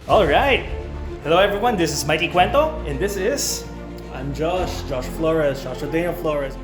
All right. Hello, everyone. This is Mikey Cuento, and this is. I'm Josh Flores, Josh Flores.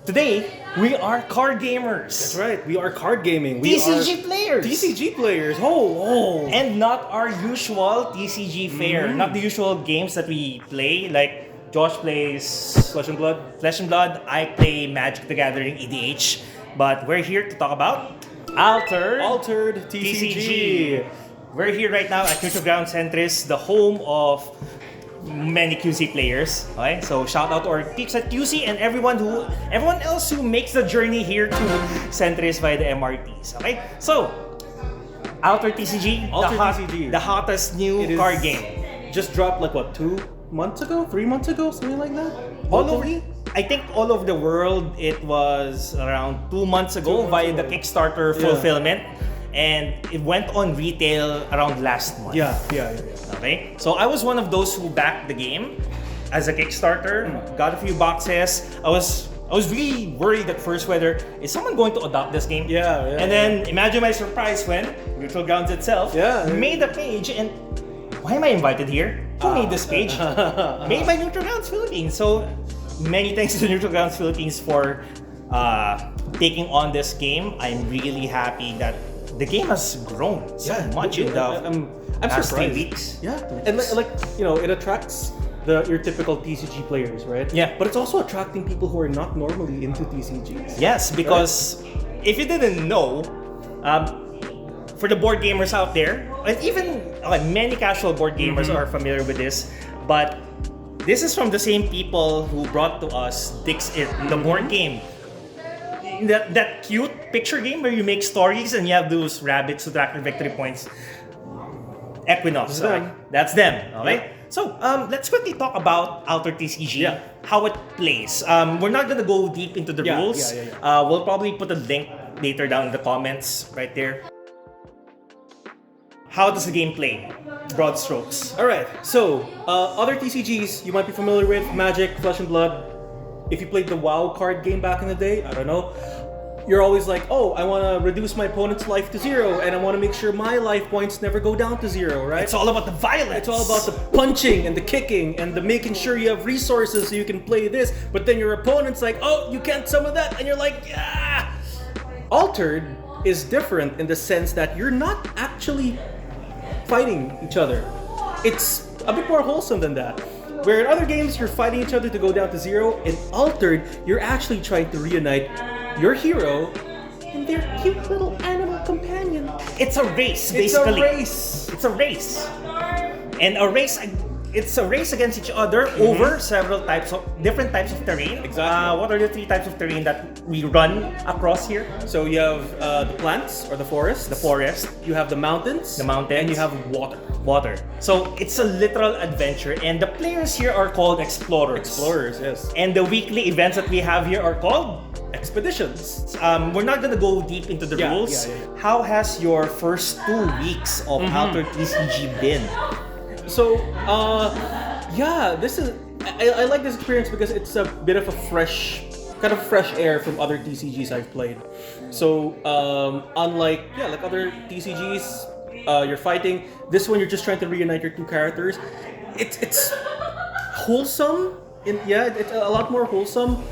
Today, we are card gamers. That's right, we are card gaming. TCG players. TCG players. Oh. And not our usual TCG fare. Not the usual games that we play. Like Josh plays Flesh and Blood. Flesh and Blood. I play Magic the Gathering EDH. But we're here to talk about Altered TCG. We're here right now at Neutral Ground Centris, the home of many QC players. Okay, so shout out to our peeps at QC and everyone else who makes the journey here to Centris via the MRTs. Okay, so Altered TCG, TCG. the hottest new card game. Just dropped like what, 2 months ago, 3 months ago, something like that. I think all over the world it was around 2 months ago via the Kickstarter fulfillment, and it went on retail around last month. Yeah. Okay, so I was one of those who backed the game as a Kickstarter, got a few boxes. I was really worried at first whether is someone going to adopt this game. And then imagine my surprise when Neutral Grounds itself made a page, and why am I invited here? Who made this page? Made by Neutral Grounds Philippines. So many thanks to Neutral Grounds Philippines for taking on this game. I'm really happy that the game has grown so much in the I'm last 3 surprised. weeks. Yeah, and like it attracts your typical TCG players, right? Yeah. But it's also attracting people who are not normally into TCGs. Yes, because if you didn't know, for the board gamers out there, and even many casual board gamers are familiar with this, but this is from the same people who brought to us Dix It, the board game. That cute picture game where you make stories and you have those rabbits to track your victory points. Equinox. That's them. Okay. Yeah. So let's quickly talk about Altered TCG. Yeah. How it plays. We're not gonna go deep into the rules. We'll probably put a link later down in the comments right there. How does the game play? Broad strokes. All right. So other TCGs you might be familiar with: Magic, Flesh and Blood. If you played the WoW card game back in the day, I don't know. You're always like, oh, I want to reduce my opponent's life to 0, and I want to make sure my life points never go down to 0, right? It's all about the violence. It's all about the punching and the kicking and the making sure you have resources so you can play this. But then your opponent's like, oh, you can't summon that, and you're like, yeah. Altered is different in the sense that you're not actually fighting each other. It's a bit more wholesome than that. Where in other games you're fighting each other to go down to 0, in Altered you're actually trying to reunite your hero and their cute little animal companion. It's a race, basically. It's a race. And it's a race against each other over several different types of terrain. Exactly. What are the 3 types of terrain that we run across here? So you have the plants or the forest. The forest, You have the mountains. And you have water. So it's a literal adventure, and the players here are called explorers. Yes. And the weekly events that we have here are called. Expeditions. We're not gonna go deep into the rules. How has your first 2 weeks of Altered TCG been? So, this is. I like this experience because it's a bit of a fresh air from other TCGs I've played. So, unlike like other TCGs, you're fighting. This one, you're just trying to reunite your 2 characters. It's wholesome. It's a lot more wholesome.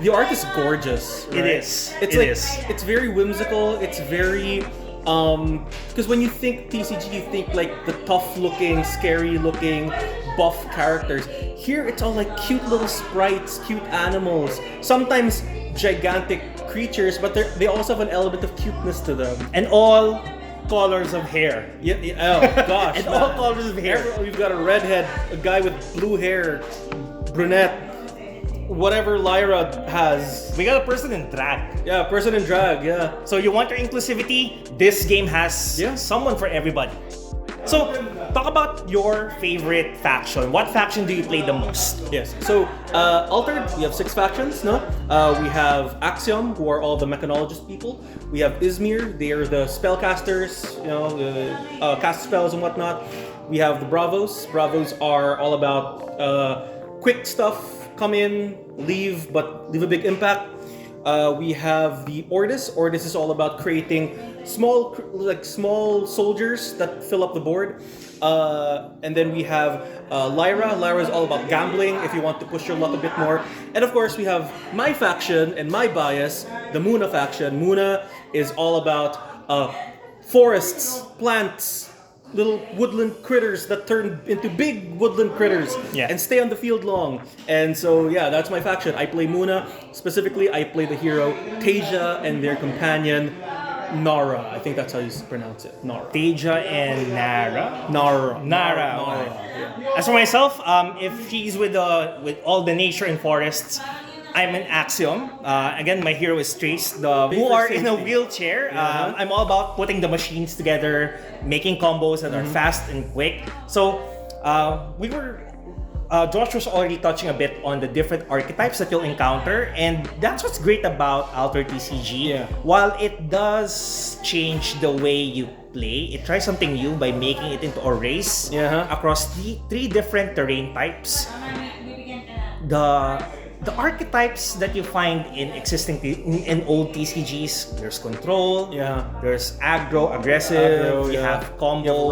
The art is gorgeous. Right? It is. It's very whimsical. It's very. Because when you think TCG, you think like the tough-looking, scary-looking, buff characters. Here, it's all like cute little sprites, cute animals. Sometimes gigantic creatures, but they also have an element of cuteness to them. And all colors of hair. Oh gosh! And all colors of hair. We've got a redhead, a guy with blue hair, brunette. Whatever Lyra has. We got a person in drag. Yeah, person in drag, yeah. So you want your inclusivity? This game has someone for everybody. So, talk about your favorite faction. What faction do you play the most? Yes. So, Altered, we have 6 factions, no? We have Axiom, who are all the mechanologist people. We have Izmir, they are the spellcasters, cast spells and whatnot. We have the Bravos. Bravos are all about quick stuff, come in, leave, but leave a big impact. We have the Ordis. Ordis is all about creating small soldiers that fill up the board. And then we have Lyra. Lyra is all about gambling if you want to push your luck a bit more. And of course, we have my faction and my bias, the Muna faction. Muna is all about forests, plants, little woodland critters that turn into big woodland critters and stay on the field long. And so, yeah, that's my faction. I play Muna. Specifically, I play the hero Teja and their companion Nara. I think that's how you pronounce it. Nara. Teja and Nara. Nara. Okay. Yeah. As for myself, if he's with all the nature and forests, I'm an Axiom. Again, my hero is Trace, who are in a wheelchair. I'm all about putting the machines together, making combos that are fast and quick. So Josh was already touching a bit on the different archetypes that you'll encounter, and that's what's great about Altered TCG. Yeah. While it does change the way you play, it tries something new by making it into a race across the 3 different terrain types. The archetypes that you find in in old TCGs, there's control, there's aggro, aggressive, you have combo,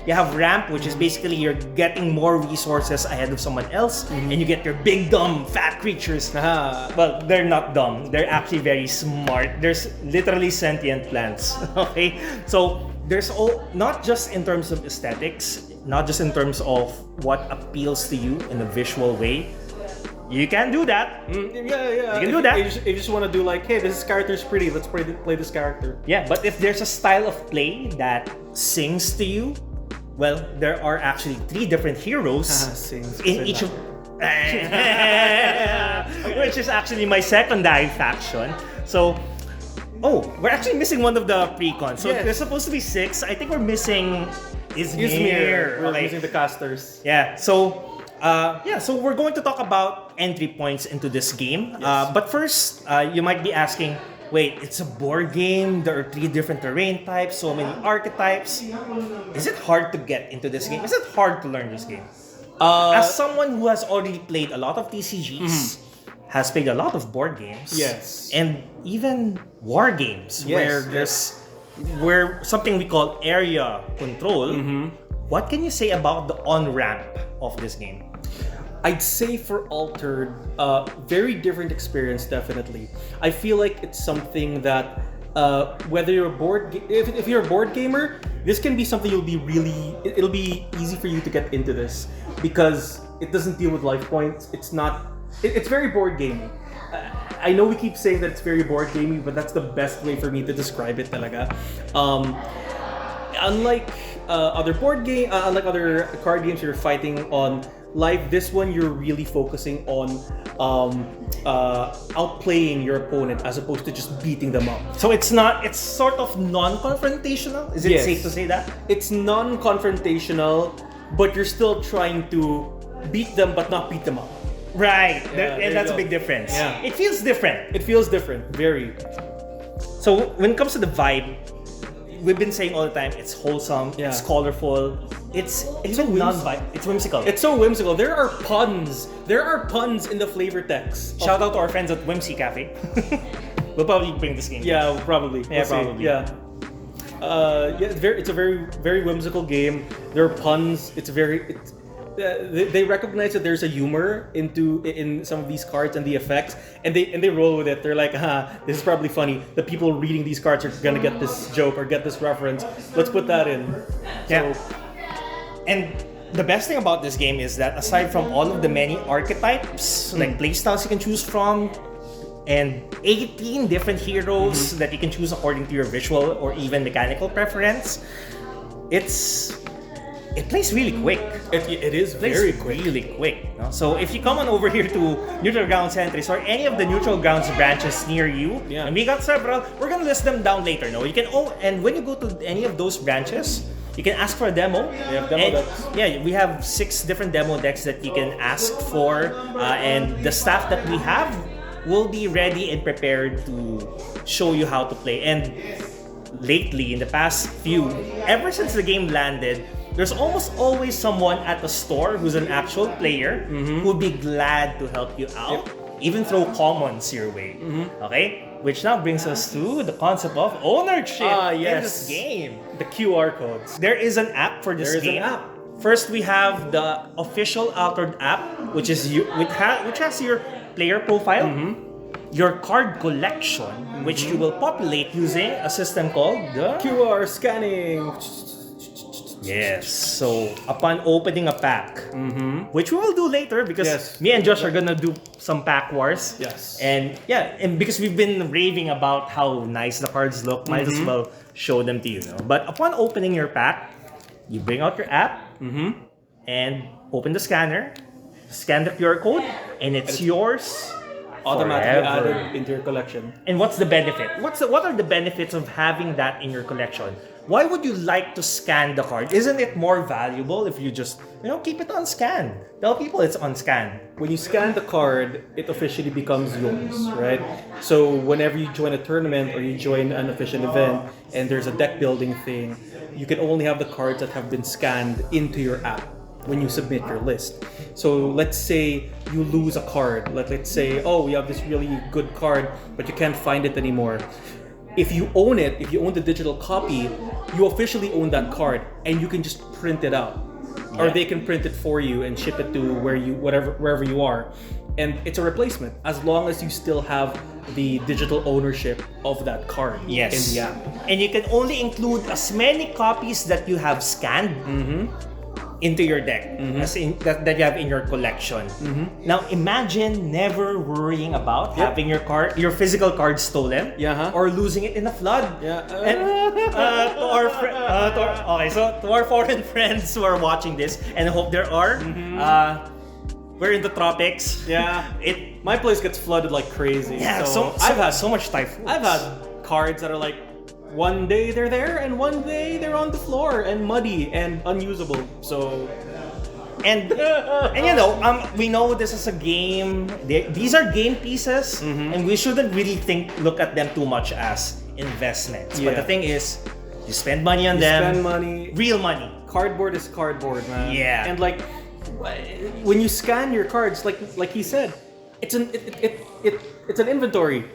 you have ramp, which is basically you're getting more resources ahead of someone else, and you get your big dumb fat creatures. Well, they're not dumb, they're actually very smart. There's literally sentient plants. Okay, so there's not just in terms of aesthetics, not just in terms of what appeals to you in a visual way. You can do that. You can do that. If you just want to do like, hey, this character's pretty, let's play this character. Yeah, but if there's a style of play that sings to you, well, there are actually 3 different heroes in each of... which is actually my secondary faction. So, we're actually missing one of the precons. So there's supposed to be 6. I think we're missing Izmir. We're missing the casters. Yeah, so we're going to talk about entry points into this game. But first, you might be asking, wait, it's a board game, there are 3 different terrain types, so many archetypes. Is it hard to get into this game? Is it hard to learn this game? As someone who has already played a lot of TCGs, has played a lot of board games, and even war games, where something we call area control, what can you say about the on-ramp of this game? I'd say for Altered, very different experience, definitely. I feel like it's something that whether you're if you're a board gamer, this can be something it'll be easy for you to get into this because it doesn't deal with life points. It's very board gamey. I know we keep saying that it's very board gamey, but that's the best way for me to describe it talaga. Unlike other card games, you're fighting on life. This one, you're really focusing on outplaying your opponent as opposed to just beating them up. So it's sort of non-confrontational? Is it safe to say that? It's non-confrontational, but you're still trying to beat them but not beat them up. Right, and that's a big difference. Yeah. It feels different. It feels different, very. So when it comes to the vibe, we've been saying all the time, it's wholesome, it's colorful, it's non-vibe, it's whimsical. It's so whimsical. There are puns in the flavor text. Shout out to our friends at Whimsy Cafe. We'll probably bring this game. Yeah, probably. Probably. Yeah. It's a very, very whimsical game. There are puns. They recognize that there's a humor in some of these cards and the effects, and they roll with it. They're like, this is probably funny. The people reading these cards are gonna get this joke or get this reference. Let's put that in. Yeah. And the best thing about this game is that aside from all of the many archetypes, like playstyles you can choose from, and 18 different heroes that you can choose according to your visual or even mechanical preference, it plays really quick. It is very quick. Really quick. No? So if you come on over here to Neutral Grounds Entries or any of the Neutral Grounds branches near you, and we got several, we're gonna list them down later. No, you can. And when you go to any of those branches, you can ask for a demo. We have demo decks. Yeah, we have 6 different demo decks that you can ask for, and the staff that we have will be ready and prepared to show you how to play. And lately, in the past ever since the game landed, there's almost always someone at the store who's an actual player who'll be glad to help you out, even throw commons your way. Okay? Which now brings us to the concept of ownership in this game. The QR codes. There is an app for this game. There is an app. First, we have the official Altered app, which is which has your player profile, your card collection, which you will populate using a system called the QR scanning. Yes. So upon opening a pack, which we will do later because me and Josh are gonna do some pack wars. Yes. And and because we've been raving about how nice the cards look, might as well show them to you. But upon opening your pack, you bring out your app and open the scanner, scan the QR code, and it's yours. Automatically forever. added into your collection. And what's the benefit? What are the benefits of having that in your collection? Why would you like to scan the card? Isn't it more valuable if you just, keep it on scan? Tell people it's on scan. When you scan the card, it officially becomes yours, right? So whenever you join a tournament or you join an official event and there's a deck building thing, you can only have the cards that have been scanned into your app when you submit your list. So let's say you lose a card. Let's say, we have this really good card, but you can't find it anymore. If you own it, if you own the digital copy, you officially own that card and you can just print it out. Or they can print it for you and ship it to wherever you are. And it's a replacement as long as you still have the digital ownership of that card in the app. And you can only include as many copies that you have scanned into your deck that you have in your collection. Now imagine never worrying about having your physical card stolen or losing it in a flood. And to our foreign friends who are watching this, and I hope there are, we're in the tropics. My place gets flooded like crazy. I've had so much typhoons. I've had cards that are like, one day they're there and one day they're on the floor and muddy and unusable. So, and we know this is a game. These are game pieces, and we shouldn't really look at them too much as investments. But the thing is, you spend money on them. Spend money. Real money. Cardboard is cardboard, man. Yeah. And like, when you scan your cards, like he said, it's an inventory.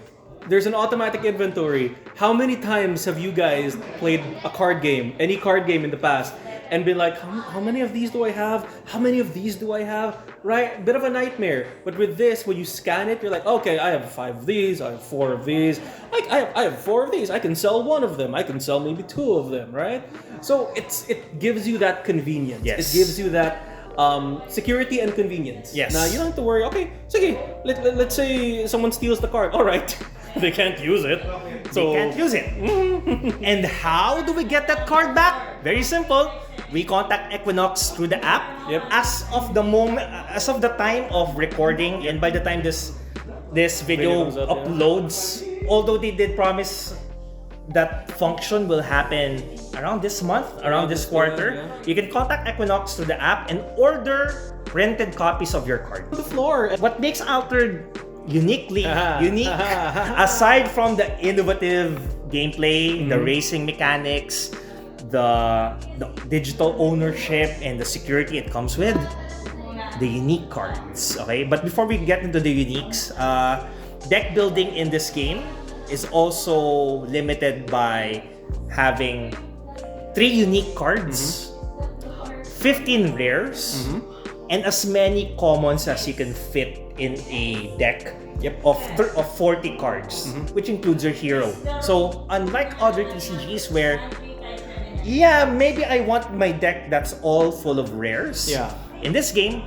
There's an automatic inventory. How many times have you guys played a card game, any card game in the past, and been like, how many of these do I have? How many of these do I have? Right? Bit of a nightmare. But with this, when you scan it, you're like, okay, I have 5 of these, I have 4 of these, I have 4 of these, I can sell 1 of them, I can sell maybe 2 of them, right? So it gives you that convenience. Yes. It gives you that security and convenience. Yes. Now you don't have to worry. Okay, sige, let's say someone steals the card. All right, they can't use it. So they can't use it. And how do we get that card back? Very simple. We contact Equinox through the app. As of the time of recording, and by the time this video uploads, although they did promise that function will happen around this month, around this quarter. You can contact Equinox through the app and order printed copies of your card. On the floor. What makes Altered unique, aside from the innovative gameplay, the racing mechanics, the digital ownership, and the security it comes with, the unique cards. Okay, but before we get into the uniques, deck building in this game is also limited by having 3 unique cards, 15 rares, and as many commons as you can fit in a deck of 40 cards, which includes your hero. So unlike other TCGs where, maybe I want my deck that's all full of rares. In this game,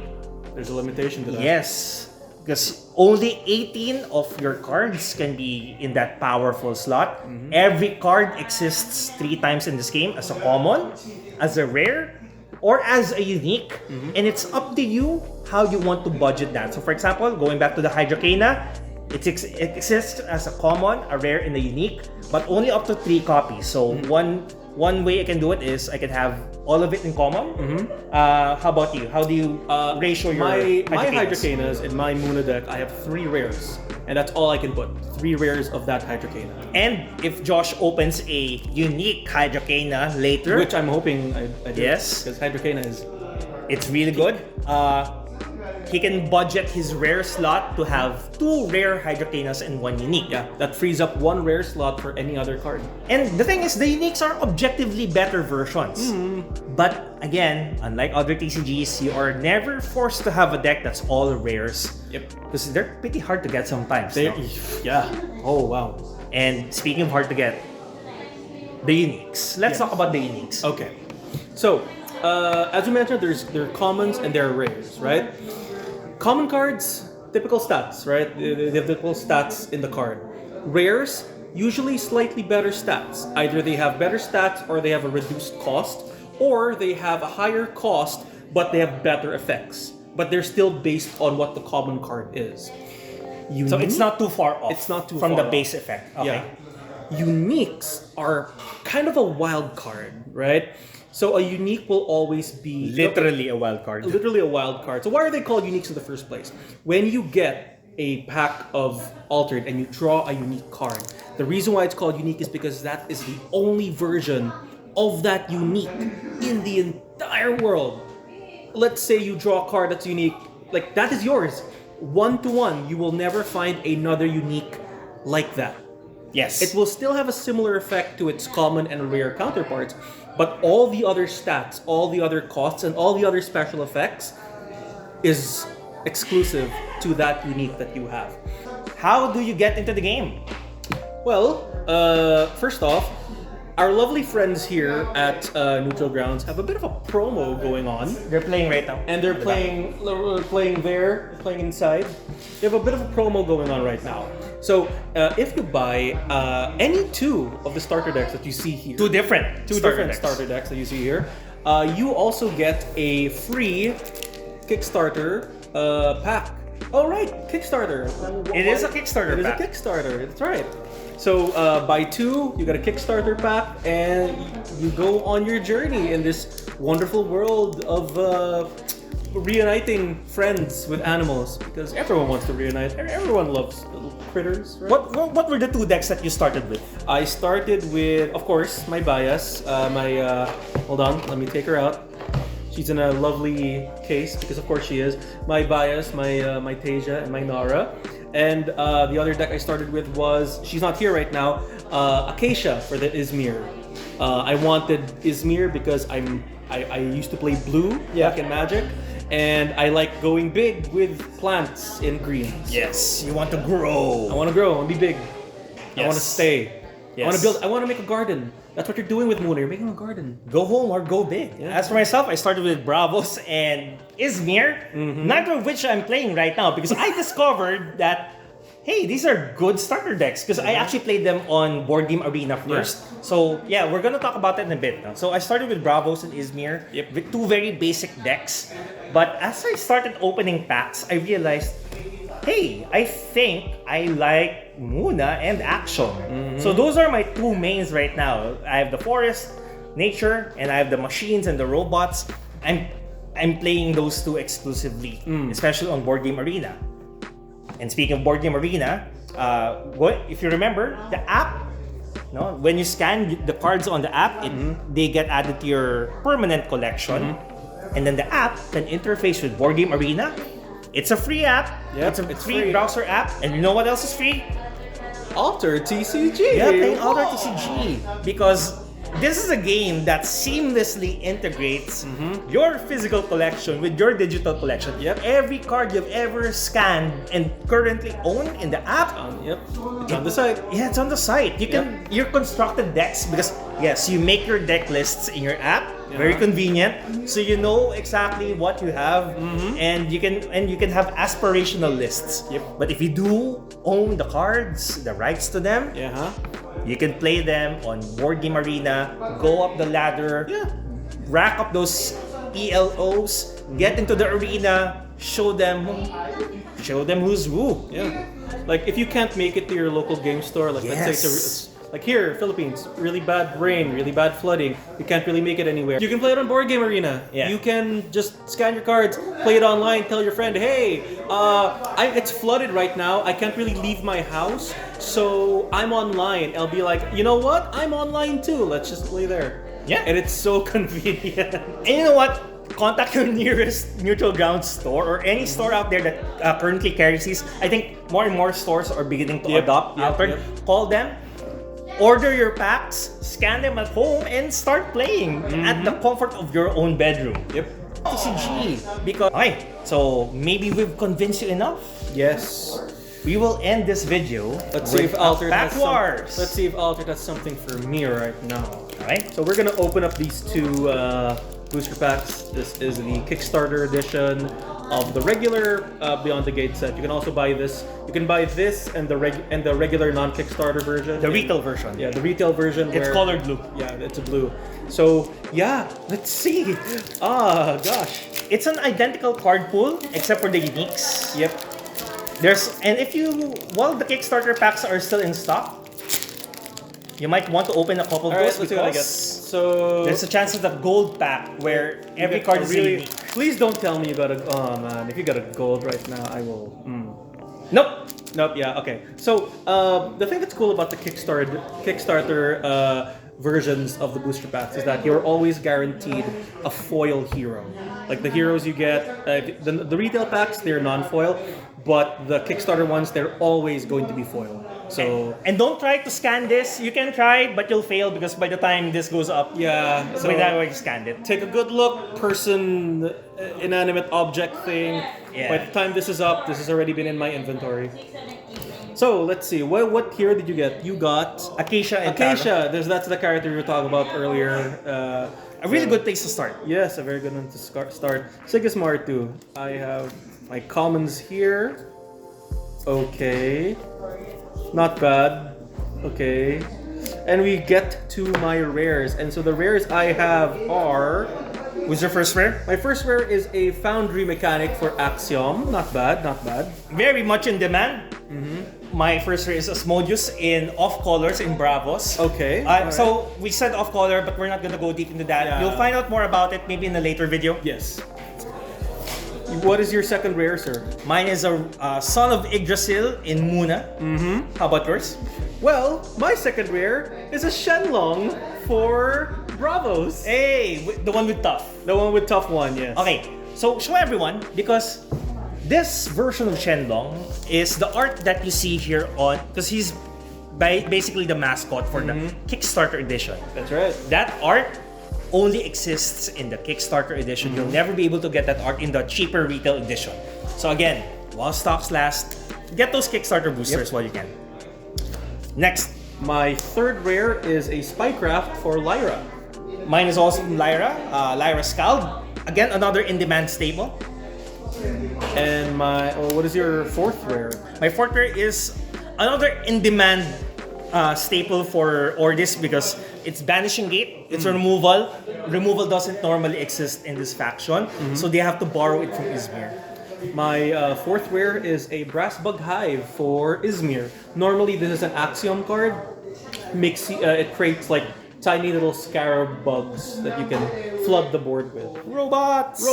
there's a limitation to that. Yes. Because only 18 of your cards can be in that powerful slot. Every card exists 3 times in this game as a common, as a rare, or as a unique. And it's up to you how you want to budget that. So for example, going back to the Hydrocana, It exists as a common, a rare, and a unique, but only up to 3 copies. So one way I can do it is I can have all of it in common. How about you? How do you ratio your my Hydrocanas in my Muna deck? I have 3 rares, and that's all I can put. 3 rares of that Hydrocana. And if Josh opens a unique Hydrocana later, Which I'm hoping I do. Yes. Because Hydrocana is... it's really good. He can budget his rare slot to have 2 rare Hydrocanas and 1 unique. Yeah, that frees up 1 rare slot for any other card. And the thing is, the uniques are objectively better versions. But again, unlike other TCGs, you are never forced to have a deck that's all rares. Yep. Because they're pretty hard to get sometimes. No? Yeah. Oh, wow. And speaking of hard to get, the uniques. Let's talk about the uniques. Okay. So, as we mentioned, there are commons and there are rares, right? Common cards, typical stats, right? They have typical stats in the card. Rares, usually slightly better stats. Either they have better stats or they have a reduced cost, or they have a higher cost but they have better effects. But they're still based on what the common card is. So it's not too far off. It's not too from far the off. base effect. Okay. Yeah. Uniques are kind of a wild card, right? So a unique will always be Literally a wild card. Literally a wild card. So why are they called uniques in the first place? When you get a pack of Altered and you draw a unique card, the reason why it's called unique is because that is the only version of that unique in the entire world. Let's say you draw a card that's unique, like that is yours. 1-to-1, you will never find another unique like that. Yes. It will still have a similar effect to its common and rare counterparts, but all the other stats, all the other costs, and all the other special effects is exclusive to that unique that you have. How do you get into the game? Well, first off, our lovely friends here at Neutral Grounds have a bit of a promo going on. They're playing right now. And they're playing inside. They have a bit of a promo going on right now. So if you buy any 2 of the starter decks that you see here, Two different starter decks that you see here, you also get a free Kickstarter pack. Oh right, Kickstarter. It is a Kickstarter pack. It is a Kickstarter. That's right. So buy 2, you get a Kickstarter pack, and you go on your journey in this wonderful world of reuniting friends with animals, because everyone wants to reunite. Everyone loves little critters, right? What were the 2 decks that you started with? I started with, of course, my bias. Hold on, let me take her out. She's in a lovely case because, of course, she is. My bias, my Tasia, and my Nara. And the other deck I started with was, she's not here right now, Acacia for the Izmir. I wanted Izmir because I used to play blue back in Magic, and I like going big with plants in greens. Yes, you want to grow. I want to grow and be big. I want to Yes. stay. Yes. I want to build. I want to make a garden. That's what you're doing with Moon. You're making a garden. Go home or go big. Yeah. As for myself, I started with Bravos and Izmir, neither of which I'm playing right now because I discovered that, hey, these are good starter decks because I actually played them on Board Game Arena first. So yeah, we're gonna talk about that in a bit now. So I started with Bravos and Izmir with 2 very basic decks. But as I started opening packs, I realized, hey, I think I like Muna and Action. So those are my 2 mains right now. I have the Forest, Nature, and I have the Machines and the Robots. I'm playing those 2 exclusively, especially on Board Game Arena. And speaking of Board Game Arena, if you remember, the app, no, when you scan the cards on the app, they get added to your permanent collection. And then the app can interface with Board Game Arena. It's a free app. Yep, It's a it's free free. browser app. And you know what else is free? Altered TCG. Yeah, playing Altered Whoa. TCG. Because this is a game that seamlessly integrates your physical collection with your digital collection. Yep. Every card you've ever scanned and currently own in the app, Yep. It's on the site. yeah, it's on the site. You can your constructed decks because yes, you make your deck lists in your app. Very convenient. So you know exactly what you have, and you can have aspirational lists. Yep. But if you do own the cards, the rights to them, you can play them on Board Game Arena. Go up the ladder. Yeah. Rack up those ELOs. Get into the arena. show them who's who. Yeah. Like if you can't make it to your local game store, like let's say it's like here, Philippines, really bad rain, really bad flooding. You can't really make it anywhere. You can play it on Board Game Arena. Yeah. You can just scan your cards, play it online, tell your friend, hey, it's flooded right now. I can't really leave my house, so I'm online. I'll be like, you know what? I'm online too. Let's just play there. Yeah. And it's so convenient. And you know what? Contact your nearest neutral ground store or any store out there that currently carries these. I think more and more stores are beginning to adopt Altered. Call them, order your packs, scan them at home, and start playing at the comfort of your own bedroom. Yep. TCG. Because, okay, so maybe we've convinced you enough. Yes. We will end this video. Let's see if Altered Pack Wars. Let's see if Altered has something for me right now. Alright. So we're gonna open up these two booster packs. This is the Kickstarter edition of the regular Beyond the Gate set. You can also buy this. You can buy this and the regular non-Kickstarter version. The retail version. Yeah, the retail version. It's colored blue. Yeah, it's a blue. So yeah, let's see. Ah, gosh. It's an identical card pool except for the uniques. Yep. While the Kickstarter packs are still in stock, you might want to open a couple of those let's see what I get. because So there's a chance of the gold pack where every card is unique. Please don't tell me you got a. Oh man, if you got a gold right now, I will. Nope. Nope. Yeah. Okay. So the thing that's cool about the Kickstarter versions of the booster packs is that you're always guaranteed a foil hero. Like the heroes you get, the retail packs, they're non-foil, but the Kickstarter ones, they're always going to be foil. So And don't try to scan this. You can try, but you'll fail because by the time this goes up, yeah. so by that way you scanned it. Take a good look, person, inanimate object thing. Yeah. By the time this is up, this has already been in my inventory. So let's see, what hero did you get? You got Acacia and Taro. Acacia. That's the character we were talking about earlier. A really good place to start. Yes, a very good one to start. Sigismar too. I have my commons here. Okay. Not bad. Okay. And we get to my rares. And so the rares I have are... Who's your first rare? My first rare is a Foundry mechanic for Axiom. Not bad, not bad. Very much in demand. My first rare is Asmodeus in off-colors in Bravos. Okay. So we said off-color, but we're not going to go deep into that. Yeah. You'll find out more about it maybe in a later video. Yes. What is your second rare, sir? Mine is a Son of Yggdrasil in Muna. How about yours? Well, my second rare is a Shenlong for Bravos. Hey, the one with tough. The one with tough one, yes. Okay, so show everyone because this version of Shenlong is the art that you see here on, because he's basically the mascot for the Kickstarter edition. That's right. That art only exists in the Kickstarter edition. You'll never be able to get that art in the cheaper retail edition. So again, while stocks last, get those Kickstarter boosters while you can. Next. My third rare is a Spycraft for Lyra. Mine is also Lyra, Lyra Scald. Again, another in-demand staple. And what is your fourth rare? My fourth rare is another in-demand staple for Ordis because it's Banishing Gate, it's removal. Removal doesn't normally exist in this faction, so they have to borrow it from Izmir. My fourth rare is a Brass Bug Hive for Izmir. Normally, this is an Axiom card. It creates like tiny little scarab bugs that you can flood the board with. Robots.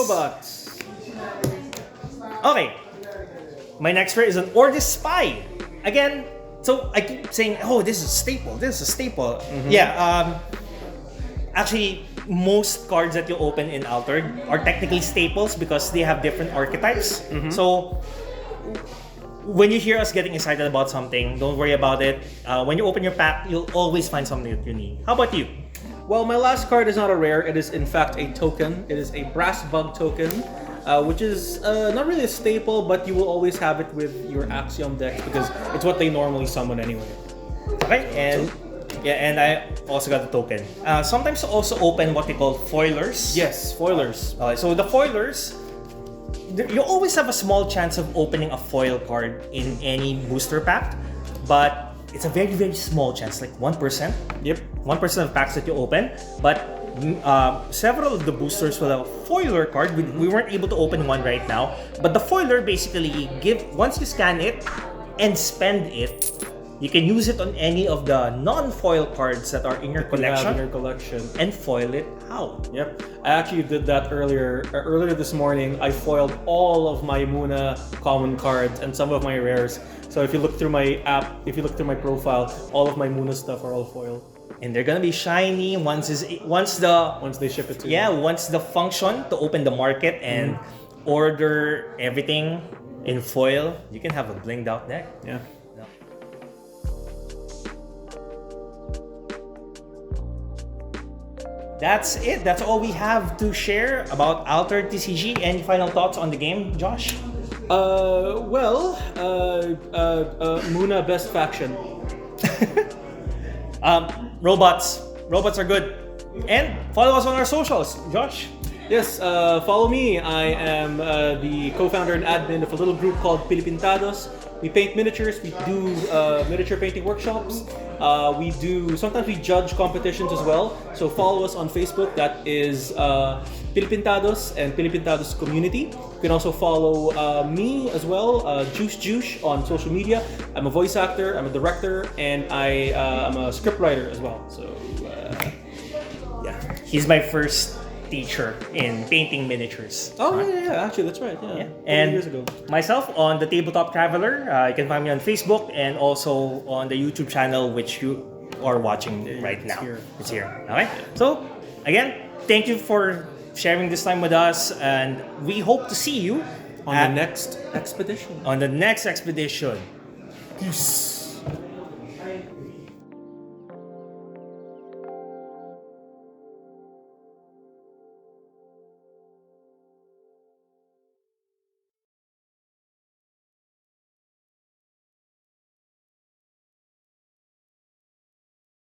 Okay. My next rare is an Ordis Spy. Again, so I keep saying, oh, this is a staple. This is a staple. Yeah. Actually, most cards that you open in Altered are technically staples because they have different archetypes. So when you hear us getting excited about something, don't worry about it. When you open your pack, you'll always find something that you need. How about you? Well, my last card is not a rare. It is in fact a token. It is a Brass Bug token, which is not really a staple, but you will always have it with your Axiom deck because it's what they normally summon anyway. Okay, and I also got the token. Sometimes also open what we call foilers. Yes, foilers. So the foilers, you always have a small chance of opening a foil card in any booster pack, but it's a very, very small chance, like 1%. Yep. 1% of packs that you open, but several of the boosters will have a foiler card. We weren't able to open one right now, but the foiler basically once you scan it and spend it, you can use it on any of the non-foil cards that are in your collection, and foil it out. Yep, I actually did that earlier. Earlier this morning, I foiled all of my Muna common cards and some of my rares. So if you look through my app, if you look through my profile, all of my Muna stuff are all foiled. And they're gonna be shiny once they ship it to you. Yeah, once the function to open the market and order everything in foil, you can have a blinged out deck. Yeah. That's it. That's all we have to share about Altered TCG. Any final thoughts on the game, Josh? Muna best faction. Robots are good. And follow us on our socials, Josh. Yes, follow me. I am the co-founder and admin of a little group called Pilipintados. We paint miniatures. We do miniature painting workshops. Sometimes we judge competitions as well. So follow us on Facebook. That is Pilipintados and Pilipintados Community. You can also follow me as well, Juice on social media. I'm a voice actor, I'm a director, and I'm a scriptwriter as well. So yeah, he's my first teacher in painting miniatures. Oh yeah, actually that's right. Yeah. And years ago. Myself on the Tabletop Traveler. You can find me on Facebook and also on the YouTube channel, which you are watching right now. It's here. Okay. So again, thank you for sharing this time with us, and we hope to see you on the next expedition. Peace.